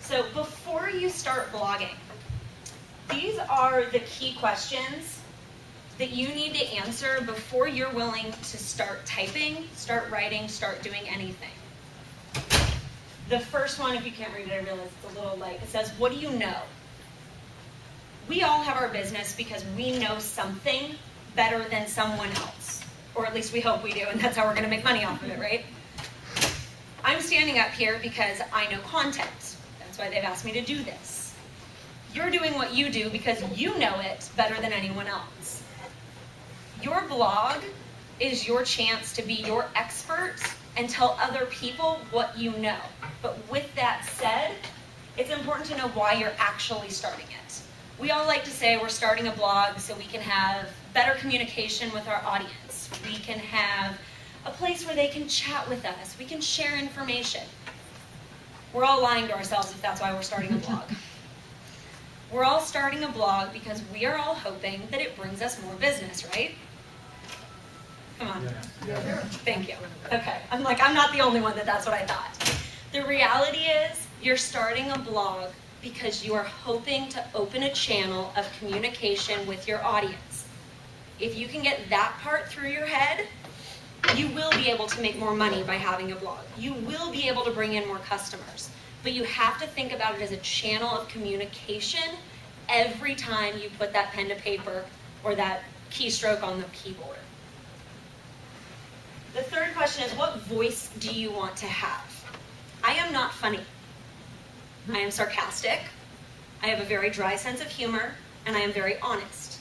So before you start blogging, these are the key questions that you need to answer before you're willing to start typing, start writing, start doing anything. The first one, if you can't read it, I realize it's a little light. It says, what do you know? We all have our business because we know something better than someone else. Or at least we hope we do, and that's how we're going to make money off of it, right? I'm standing up here because I know content. That's why they've asked me to do this. You're doing what you do because you know it better than anyone else. Your blog is your chance to be your expert and tell other people what you know. But with that said, it's important to know why you're actually starting it. We all like to say we're starting a blog so we can have better communication with our audience. We can have a place where they can chat with us. We can share information. We're all lying to ourselves if that's why we're starting a blog. We're all starting a blog because we are all hoping that it brings us more business, right? Come on. Yeah. Thank you. Okay. I'm not the only one that's what I thought. The reality is you're starting a blog because you are hoping to open a channel of communication with your audience. If you can get that part through your head, you will be able to make more money by having a blog. You will be able to bring in more customers. But you have to think about it as a channel of communication every time you put that pen to paper or that keystroke on the keyboard. The third question is, what voice do you want to have? I am not funny. I am sarcastic. I have a very dry sense of humor, and I am very honest.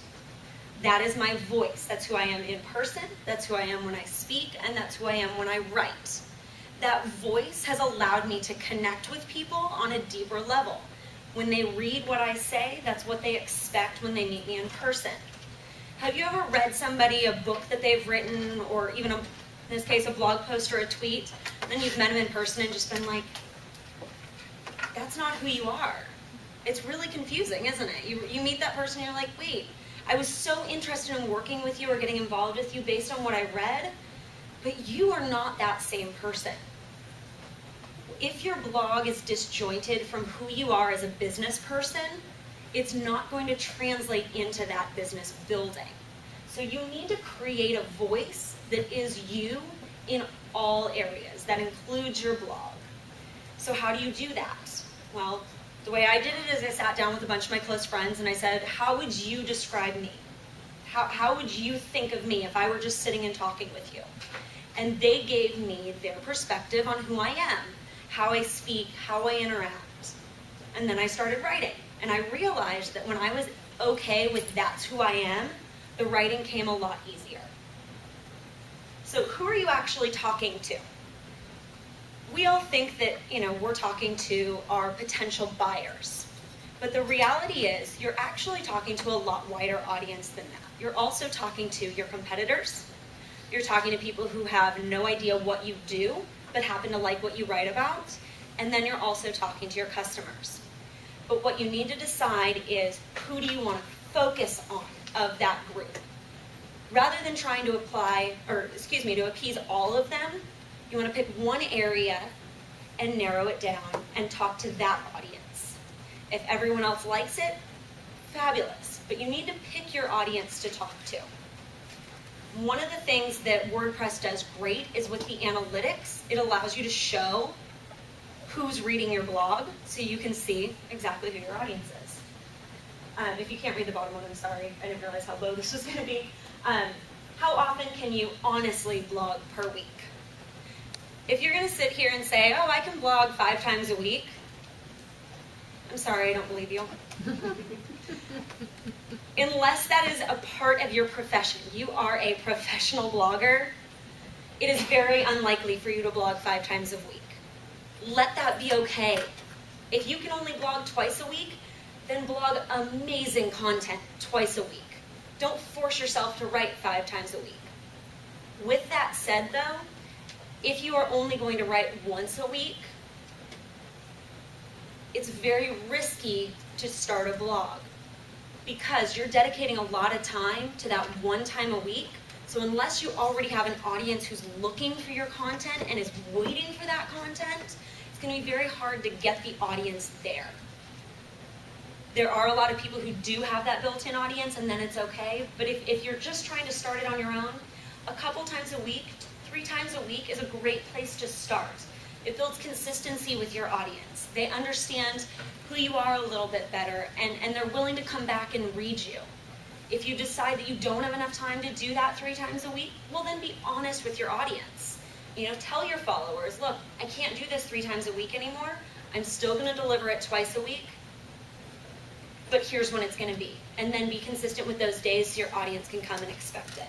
That is my voice. That's who I am in person. That's who I am when I speak, and that's who I am when I write. That voice has allowed me to connect with people on a deeper level. When they read what I say, that's what they expect when they meet me in person. Have you ever read somebody a book that they've written, or even, in this case, a blog post or a tweet, and then you've met them in person and just been like, that's not who you are? It's really confusing, isn't it? You meet that person and you're like, wait, I was so interested in working with you or getting involved with you based on what I read, but you are not that same person. If your blog is disjointed from who you are as a business person, it's not going to translate into that business building. So you need to create a voice that is you in all areas. That includes your blog. So how do you do that? Well, the way I did it is I sat down with a bunch of my close friends and I said, how would you describe me? How would you think of me if I were just sitting and talking with you? And they gave me their perspective on who I am, how I speak, how I interact. And then I started writing. And I realized that when I was okay with that's who I am, the writing came a lot easier. So who are you actually talking to? We all think that, we're talking to our potential buyers. But the reality is you're actually talking to a lot wider audience than that. You're also talking to your competitors. You're talking to people who have no idea what you do, but happen to like what you write about. And then you're also talking to your customers. But what you need to decide is, who do you want to focus on of that group? Rather than trying to to appease all of them, you want to pick one area and narrow it down and talk to that audience. If everyone else likes it, fabulous. But you need to pick your audience to talk to. One of the things that WordPress does great is with the analytics. It allows you to show who's reading your blog so you can see exactly who your audience is. If you can't read the bottom one, I'm sorry. I didn't realize how low this was going to be. How often can you honestly blog per week? If you're going to sit here and say, oh, I can blog 5 times a week, I'm sorry, I don't believe you. Unless that is a part of your profession, you are a professional blogger, it is very unlikely for you to blog 5 times a week. Let that be okay. If you can only blog twice a week, then blog amazing content twice a week. Don't force yourself to write 5 times a week. With that said, though, if you are only going to write once a week, it's very risky to start a blog because you're dedicating a lot of time to that one time a week. So unless you already have an audience who's looking for your content and is waiting for that content, it's going to be very hard to get the audience there. There are a lot of people who do have that built-in audience, and then it's okay. But if you're just trying to start it on your own, a couple times a week, 3 times a week is a great place to start. It builds consistency with your audience. They understand who you are a little bit better, and they're willing to come back and read you. If you decide that you don't have enough time to do that 3 times a week, well, then be honest with your audience. You know, tell your followers, look, I can't do this 3 times a week anymore. I'm still going to deliver it twice a week, but here's when it's going to be. And then be consistent with those days so your audience can come and expect it.